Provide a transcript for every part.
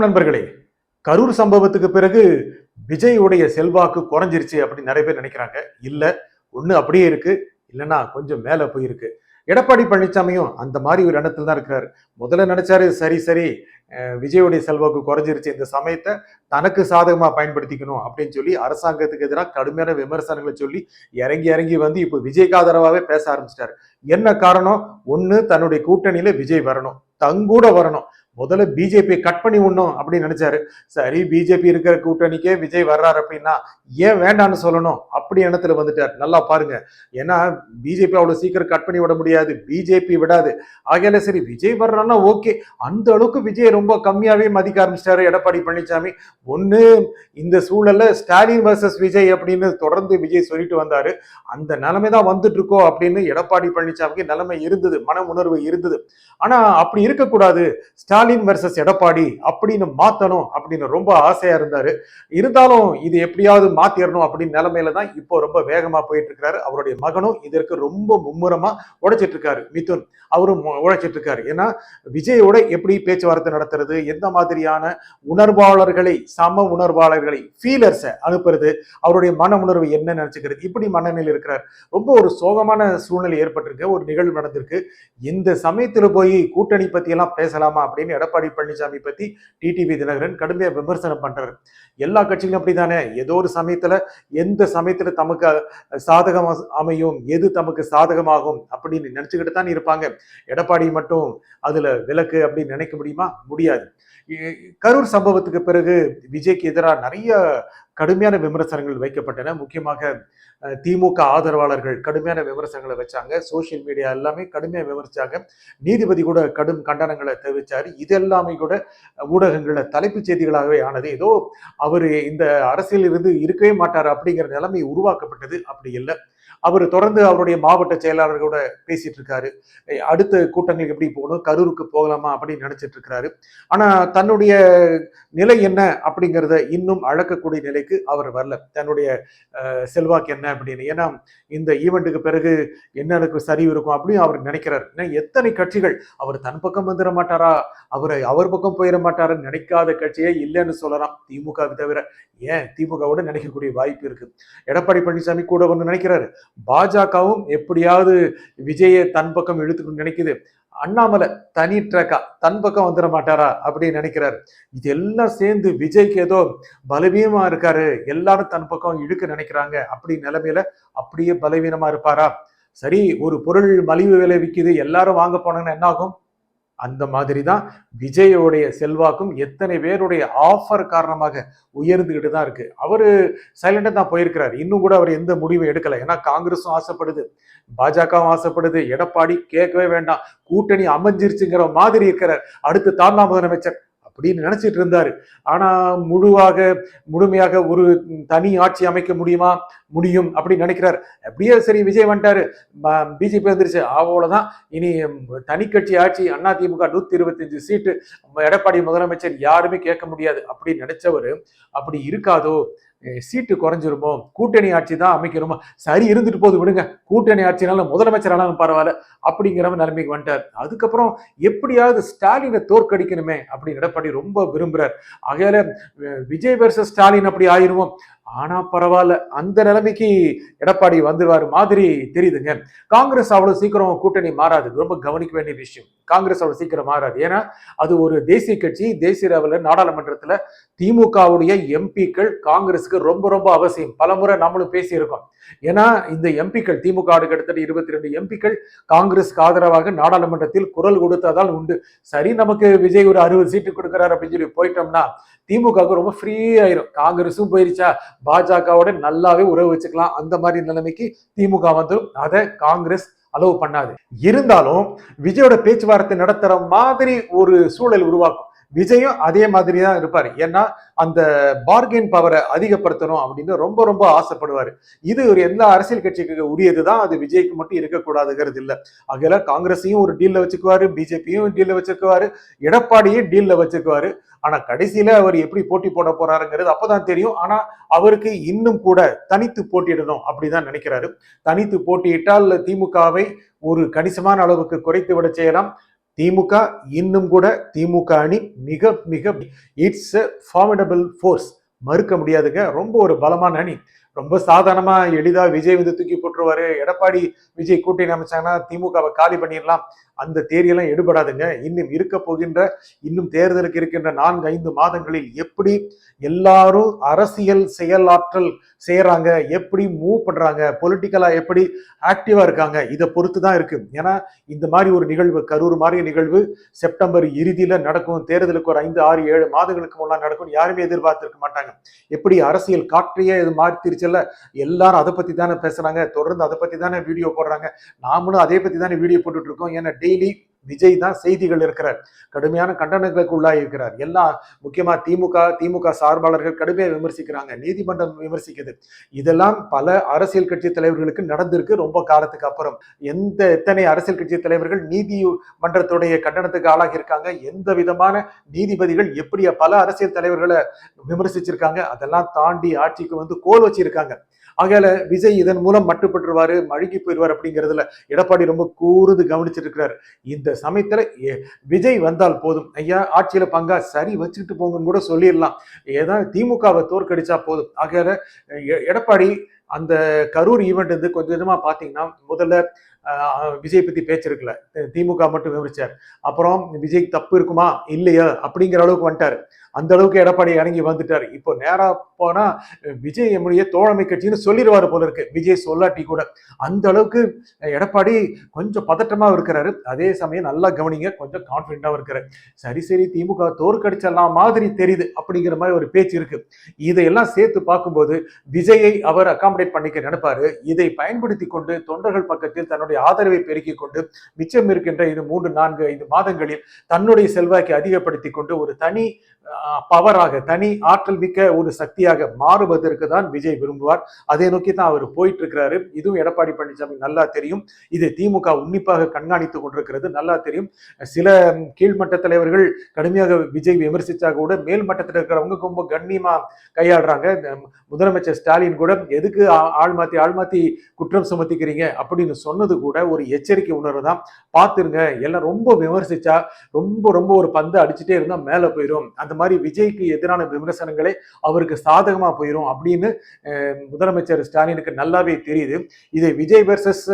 வணக்கம் நண்பர்களே. கரூர் சம்பவத்துக்கு பிறகு விஜயுடைய செல்வாக்கு குறைஞ்சிருச்சு அப்படின்னு நிறைய பேர் நினைக்கிறாங்க. இல்ல, ஒண்ணு அப்படியே இருக்கு, இல்லைன்னா கொஞ்சம் மேல போயிருக்கு. எடப்பாடி பழனிசாமியும் அந்த மாதிரி ஒரு எண்ணத்துல தான் இருக்காரு. முதல்ல நினைச்சாரு, சரி சரி விஜயுடைய செல்வாக்கு குறைஞ்சிருச்சு, இந்த சமயத்தை தனக்கு சாதகமா பயன்படுத்திக்கணும் அப்படின்னு சொல்லி அரசாங்கத்துக்கு எதிராக கடுமையான விமர்சனங்களை சொல்லி இறங்கி இறங்கி வந்து இப்ப விஜய்க்கு ஆதரவாவே பேச ஆரம்பிச்சிட்டாரு. என்ன காரணம்? ஒண்ணு, தன்னுடைய கூட்டணியில விஜய் வரணும், தங்கூட வரணும். முதல்ல பிஜேபி கட் பண்ணி விடணும் அப்படின்னு நினைச்சாரு. சரி, பிஜேபி இருக்கிற கூட்டணிக்கே விஜய் வர்றாரு அப்படின்னா ஏன் வேண்டான்னு சொல்லணும், அப்படி எண்ணத்துல வந்துட்டார். நல்லா பாருங்க, ஏன்னா பிஜேபி அவ்வளவு சீக்கிரம் கட் பண்ணி விட முடியாது, பிஜேபி விடாது. ஆகையால சரி விஜய் வர்றான்னா ஓகே. அந்த அளவுக்கு விஜய் ரொம்ப கம்மியாவே மதிக்க ஆரம்பிச்சிட்டாரு எடப்பாடி பழனிசாமி. ஒண்ணு, இந்த சூழல்ல ஸ்டாலின் வர்சஸ் விஜய் அப்படின்னு தொடர்ந்து விஜய் சொல்லிட்டு வந்தாரு. அந்த நிலைமைதான் வந்துட்டு இருக்கோ அப்படின்னு எடப்பாடி பழனிசாமிக்கு நிலைமை இருந்தது, மன உணர்வு இருந்தது. ஆனா அப்படி இருக்கக்கூடாது, ஸ்டாலின் வர்சஸ் எடப்பாடி அப்படின்னு மாத்தணும் அப்படின்னு ரொம்ப ஆசையா இருந்தாரு. இருந்தாலும் இது எப்படியாவது மாத்திரணும் அப்படின்னு நிலைமையில தான் இப்போ ரொம்ப வேகமா போயிட்டு இருக்காரு. அவருடைய மகனும் இதற்கு ரொம்ப மும்முரமா உழைச்சிட்டு இருக்காரு, மிதுன். அவரும் உழைச்சிட்டு இருக்காரு. ஏன்னா விஜயோட எப்படி பேச்சுவார்த்தை நடத்துறது, எந்த மாதிரியான உணர்வாளர்களை, சம உணர்வாளர்களை, ஃபீலர்ஸை அனுப்புறது, அவருடைய மன உணர்வு என்ன நினைச்சுக்கிறது, இப்படி மனநிலையில் இருக்கிறார். ரொம்ப ஒரு சோகமான சூழ்நிலை ஏற்பட்டிருக்கு, ஒரு நிகழ்வு நடந்திருக்கு. இந்த சமயத்துல போய் கூட்டணி பத்தி எல்லாம் பேசலாமா அப்படின்னு எடப்பாடி பழனிசாமி பத்தி டிடிவி தினகரன் கடுமையா விமர்சனம் பண்றாரு. எல்லா கட்சிகளும் அப்படித்தானே, ஏதோ ஒரு சமயத்துல எந்த சமயத்துல தமக்கு சாதகம் அமையும், எது தமக்கு சாதகமாகும் அப்படின்னு நினைச்சுக்கிட்டு தான் இருப்பாங்க. எடப்பாடி மட்டும் அதுல விலக்கு அப்படின்னு நினைக்க முடியுமா? முடியாது. கரூர் சம்பவத்துக்கு பிறகு விஜய்க்கு எதிராக நிறைய கடுமையான விமர்சனங்கள் வைக்கப்பட்டன. முக்கியமாக திமுக ஆதரவாளர்கள் கடுமையான விமர்சனங்களை வச்சாங்க. சோசியல் மீடியா எல்லாமே கடுமையா விமர்சிச்சாங்க. நீதிபதி கூட கடும் கண்டனங்களை தெரிவிச்சாரு. இது எல்லாமே கூட ஊடகங்கள்ல தலைப்புச் செய்திகளாகவே ஆனது. ஏதோ அவரு இந்த அரசியல் இருந்து இருக்கவே மாட்டாரு அப்படிங்கிற நிலைமை உருவாக்கப்பட்டது. அப்படி இல்லை. அவர் தொடர்ந்து அவருடைய மாவட்ட செயலாளர்களோட பேசிட்டு இருக்காரு. அடுத்த கூட்டங்களுக்கு எப்படி போகணும், கரூருக்கு போகலாமா அப்படின்னு நினைச்சிட்டு இருக்கிறாரு. ஆனா தன்னுடைய நிலை என்ன அப்படிங்கிறத இன்னும் அழக்கக்கூடிய நிலைக்கு அவர் வரல. தன்னுடைய செல்வாக்கு என்ன அப்படின்னு. ஏன்னா இந்த ஈவெண்ட்டுக்கு பிறகு என்ன எனக்கு சரிவு இருக்கும் அப்படின்னு அவர் நினைக்கிறார். எத்தனை கட்சிகள் அவர் தன் பக்கம் வந்துட மாட்டாரா, அவர் பக்கம் போயிட மாட்டாருன்னு நினைக்காத கட்சியே இல்லைன்னு சொல்லலாம், திமுகவை தவிர. ஏன் திமுகவோட நினைக்கக்கூடிய வாய்ப்பு இருக்கு. எடப்பாடி பழனிசாமி கூட ஒன்று நினைக்கிறாரு. பாஜகவும் எப்படியாவது விஜயை தன் பக்கம் இழுத்துக்கணும்னு நினைக்குது. அண்ணாமலை தனி ட்ராக்கா தன் பக்கம் வந்துட மாட்டாரா அப்படின்னு நினைக்கிறாரு. இது எல்லாம் சேர்ந்து விஜய்க்கு ஏதோ பலவீனமா இருக்காரு, எல்லாரும் தன் பக்கம் இழுக்க நினைக்கிறாங்க அப்படி நிலைமையில அப்படியே பலவீனமா இருப்பாரா? சரி, ஒரு பொருள் மலிவு விலை விற்குது, எல்லாரும் வாங்க போனாங்கன்னா என்ன ஆகும்? அந்த மாதிரி தான் விஜயோடைய செல்வாக்கும் எத்தனை பேருடைய ஆஃபர் காரணமாக உயர்ந்துகிட்டு தான் இருக்கு. அவரு சைலண்டா தான் போயிருக்கிறார். இன்னும் கூட அவர் எந்த முடிவும் எடுக்கல. ஏன்னா காங்கிரஸும் ஆசைப்படுது, பாஜகவும் ஆசைப்படுது. எடப்பாடி கேட்கவே வேண்டாம், கூட்டணி அமைஞ்சிருச்சுங்கிற மாதிரி இருக்கிறார். அடுத்து தாண்டா முதலமைச்சர் அப்படின்னு நினைச்சிட்டு இருந்தாரு. ஆனா முழுமையாக ஒரு தனி ஆட்சி அமைக்க முடியும் அப்படின்னு நினைக்கிறார். அப்படியே சரி விஜய் வந்துட்டாரு, பிஜேபி வந்துருச்சு, அவ்வளவுதான், இனி தனி கட்சி ஆட்சி, அதிமுக 125 சீட்டு, எடப்பாடி முதலமைச்சர் யாருமே கேட்க முடியாது அப்படின்னு நினைச்சவரு அப்படி இருக்காதோ, சீட்டு குறைஞ்சிருமோ, கூட்டணி ஆட்சி தான் அமைக்கிறோமோ, சரி இருந்துட்டு போது விடுங்க, கூட்டணி ஆட்சினால முதலமைச்சர் ஆனாலும் பரவாயில்ல அப்படிங்கிற நிலைமைக்கு வந்துட்டார். அதுக்கப்புறம் எப்படியாவது ஸ்டாலினை தோற்கடிக்கணுமே அப்படின்னு எடப்பாடி ரொம்ப விரும்புறார். ஆகையால விஜய் வெர்சஸ் ஸ்டாலின் அப்படி ஆயிருவோம், ஆனா பரவாயில்ல, அந்த நிலைமைக்கு எடப்பாடி வந்துருவாரு மாதிரி தெரியுதுங்க. காங்கிரஸ் அவ்வளவு சீக்கிரம் கூட்டணி மாறாது, ரொம்ப கவனிக்க வேண்டிய விஷயம். காங்கிரஸ் அவ்வளவு சீக்கிரம் மாறாது. ஏன்னா அது ஒரு தேசிய கட்சி. தேசிய லெவலில் நாடாளுமன்றத்துல திமுகவுடைய எம்பிக்கள் காங்கிரஸுக்கு ரொம்ப ரொம்ப அவசியம். பலமுறை நம்மளும் பேசி இருக்கோம். ஏன்னா இந்த எம்பிக்கள், திமுக கிட்டத்தட்ட 22 எம்பிக்கள் காங்கிரஸுக்கு ஆதரவாக நாடாளுமன்றத்தில் குரல் கொடுத்ததால் உண்டு. சரி, நமக்கு விஜய் ஒரு 60 சீட்டு கொடுக்கிறாரு அப்படின்னு சொல்லி போயிட்டோம்னா திமுக ரொம்ப ஃப்ரீ ஆயிரும். காங்கிரஸும் போயிருச்சா, பாஜகவோட நல்லாவே உறவு வச்சுக்கலாம், அந்த மாதிரி நிலைமைக்கு திமுக வந்துடும். அதை காங்கிரஸ் அலோவ் பண்ணாது. இருந்தாலும் விஜயோட பேச்சுவார்த்தை நடத்துற மாதிரி ஒரு சூழல் உருவாக்கும். விஜயும் அதே மாதிரி தான் இருப்பாரு. ஏன்னா அந்த பார்கெயின் பவரை அதிகப்படுத்தணும் அப்படின்னு ரொம்ப ரொம்ப ஆசைப்படுவாரு. இது ஒரு எல்லா அரசியல் கட்சிக்கு உரியதுதான், அது விஜய்க்கு மட்டும் இருக்கக்கூடாதுங்கிறது இல்லை. ஆகையில காங்கிரஸையும் ஒரு டீல்ல வச்சுக்குவாரு, பிஜேபியும் டீல்ல வச்சுக்குவாரு, எடப்பாடியும் டீல்ல வச்சுக்குவாரு. ஆனா கடைசியில அவர் எப்படி போட்டி போட போறாருங்கிறது அப்பதான் தெரியும். ஆனா அவருக்கு இன்னும் கூட தனித்து போட்டியிடணும் அப்படிதான் நினைக்கிறாரு. தனித்து போட்டியிட்டால் திமுகவை ஒரு கணிசமான அளவுக்கு குறைத்து விட செய்யலாம். திமுக இன்னும் கூட திமுக அணி மிக மிக இட்ஸ் ஃபார்மிடபிள் ஃபோர்ஸ், மறுக்க முடியாதுங்க. ரொம்ப ஒரு பலமான அணி. ரொம்ப சாதாரணமா எளிதா விஜய் வந்து தூக்கி போட்டுருவாரு, எடப்பாடி விஜய் கூட்டணி அமைச்சாங்கன்னா திமுகவை காலி பண்ணிடலாம், அந்த தேரியெல்லாம் எடுபடாதுங்க. இன்னும் இருக்க போகின்ற, இன்னும் தேர்தலுக்கு இருக்கின்ற 4-5 மாதங்களில் எப்படி எல்லாரும் அரசியல் செயலாற்றல் செய்யறாங்க, எப்படி மூவ் பண்றாங்க, பொலிட்டிக்கலா எப்படி ஆக்டிவா இருக்காங்க, இதை பொறுத்து தான் இருக்கு. ஏன்னா இந்த மாதிரி ஒரு நிகழ்வு, கரூர் மாதிரி நிகழ்வு செப்டம்பர் இறுதியில நடக்கும், தேர்தலுக்கு ஒரு 5-6-7 மாதங்களுக்கு முன்னாடி நடக்கும், யாருமே எதிர்பார்த்திருக்க மாட்டாங்க. எப்படி அரசியல் காற்றையே இது மாத்திருச்சுல்ல, எல்லாரும் அதை பத்தி தானே பேசுறாங்க, தொடர்ந்து அதை பத்தி தானே வீடியோ போடுறாங்க, நாமளும் அதை பத்தி தானே வீடியோ போட்டுட்டு இருக்கோம். ஏன்னா டெய்லி விஜய் தான் செய்திகள் இருக்கிறார், கடுமையான கண்டனங்களுக்கு உள்ளாகி இருக்கிறார். எல்லாம் முக்கியமா திமுக சார்பாளர்கள் கடுமையாக விமர்சிக்கிறாங்க, நீதிமன்றம் விமர்சிக்குது. இதெல்லாம் பல அரசியல் கட்சி தலைவர்களுக்கு நடந்திருக்கு ரொம்ப காலத்துக்கு அப்புறம். எத்தனை அரசியல் கட்சி தலைவர்கள் நீதிமன்றத்துடைய கண்டனத்துக்கு ஆளாகி இருக்காங்க, எந்த விதமான நீதிபதிகள் எப்படி பல அரசியல் தலைவர்களை விமர்சிச்சிருக்காங்க, அதெல்லாம் தாண்டி ஆட்சிக்கு வந்து கோல் வச்சிருக்காங்க. ஆகையால விஜய் இதன் மூலம் மட்டுப்பட்டுருவாரு, அழுகி போயிடுவார் அப்படிங்கிறதுல எடப்பாடி ரொம்ப கூர்ந்து கவனிச்சிட்டு இருக்கிறார். இந்த சமயத்துல விஜய் வந்தால் போதும், ஐயா ஆட்சியில பங்கா சரி வச்சுட்டு போங்கன்னு கூட சொல்லிடலாம், ஏதாவது திமுகவை தோற்கடிச்சா போதும். ஆகையால எடப்பாடி அந்த கரூர் ஈவெண்ட் வந்து கொஞ்சம் கொஞ்சமா பாத்தீங்கன்னா, முதல்ல விஜய் பத்தி பேச்சு இருக்குல்ல, திமுக மட்டும் விமர்சிச்சார், அப்புறம் விஜய் தப்பு இருக்குமா இல்லையா அப்படிங்கிற அளவுக்கு வந்துட்டாரு. அந்த அளவுக்கு எடப்பாடி இறங்கி வந்துட்டாரு. இப்போ நேரா போனா விஜய் நம்முடைய தோழமை கட்சின்னு சொல்லிடுவாரு போல இருக்கு, விஜய் சொல்லாட்டி கூட. அந்த அளவுக்கு எடப்பாடி கொஞ்சம் பதட்டமா இருக்கிறாரு. அதே சமயம் நல்லா கவனிங்க, கொஞ்சம் கான்பிடண்டாவும் இருக்கிறாரு. சரி திமுக தோற்கடிச்சலாம் மாதிரி தெரியுது அப்படிங்கிற மாதிரி ஒரு பேச்சு இருக்கு. இதையெல்லாம் சேர்த்து பார்க்கும்போது விஜயை அவர் அகாமடேட் பண்ணிக்க நினைப்பாரு. இதை பயன்படுத்தி கொண்டு தொண்டர்கள் பக்கத்தில் தன்னுடைய ஆதரவை பெருக்கிக் கொண்டு மிச்சம் இருக்கின்ற இது 3-4-5 மாதங்களில் தன்னுடைய செல்வாக்கை அதிகப்படுத்தி கொண்டு ஒரு தனி பவராக, தனி ஆற்றல் மிக்க ஒரு சக்தியாக மாறுவதற்கு தான் விஜய் விரும்புவார். அதை நோக்கி தான் அவர் போயிட்டு இருக்கிறாரு. இதுவும் எடப்பாடி பழனிசாமி நல்லா தெரியும். இது திமுக உன்னிப்பாக கண்காணித்துக் கொண்டிருக்கிறது, நல்லா தெரியும். சில கீழ்மட்ட தலைவர்கள் கடுமையாக விஜய் விமர்சிச்சா கூட மேல் மட்டத்தில் இருக்கிறவங்க ரொம்ப கண்ணியமா கையாடுறாங்க. முதலமைச்சர் ஸ்டாலின் கூட எதுக்கு ஆள்மாத்தி குற்றம் சுமத்திக்கிறீங்க அப்படின்னு சொன்னது கூட ஒரு எச்சரிக்கை உணர்வு தான். பார்த்துருங்க, எல்லாம் ரொம்ப விமர்சிச்சா ரொம்ப ஒரு பந்து அடிச்சுட்டே இருந்தா மேல போயிடும், அந்த மாதிரி விஜய்க்கு எதிரான விமர்சனங்களே அவருக்கு சாதகமா போயிடும் அப்படின்னு முதலமைச்சர் ஸ்டாலினுக்கு நல்லாவே தெரியுது. இதை விஜய் வெர்சஸ்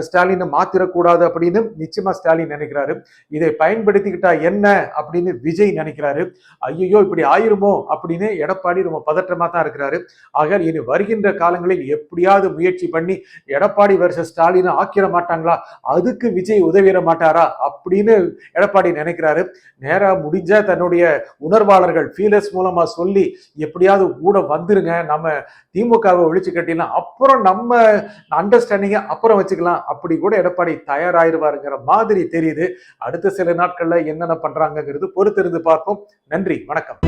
ஸ்டாலினை மாத்திரக்கூடாது அப்படின்னு நிச்சயமா ஸ்டாலின் நினைக்கிறாரு. இதை பயன்படுத்திக்கிட்டா என்ன அப்படின்னு விஜய் நினைக்கிறாரு. ஐயோ இப்படி ஆயிருமோ அப்படின்னு எடப்பாடி ரொம்ப பதற்றமா தான் இருக்கிறாரு. ஆக இனி வருகின்ற காலங்களில் எப்படியாவது முயற்சி பண்ணி எடப்பாடி வெர்சஸ் ஸ்டாலினை ஆக்கிட மாட்டாங்களா, அதுக்கு விஜய் உதவிட மாட்டாரா அப்படின்னு எடப்பாடி நினைக்கிறாரு. நேரா முடிஞ்சா தன்னுடைய உணர்வாளர்கள் ஃபீலர்ஸ் மூலமா சொல்லி எப்படியாவது கூட வந்துருங்க, நம்ம திமுகவை ஒழிச்சு கட்டிடலாம், அப்புறம் நம்ம அண்டர்ஸ்டாண்டிங்க அப்புறம் வச்சுக்கலாம், அப்படி கூட எடப்பாடி தயாராயிருவாருங்கிற மாதிரி தெரியுது. அடுத்த சில நாட்கள்ல என்னென்ன பண்றாங்கிறது பொறுத்திருந்து பார்ப்போம். நன்றி, வணக்கம்.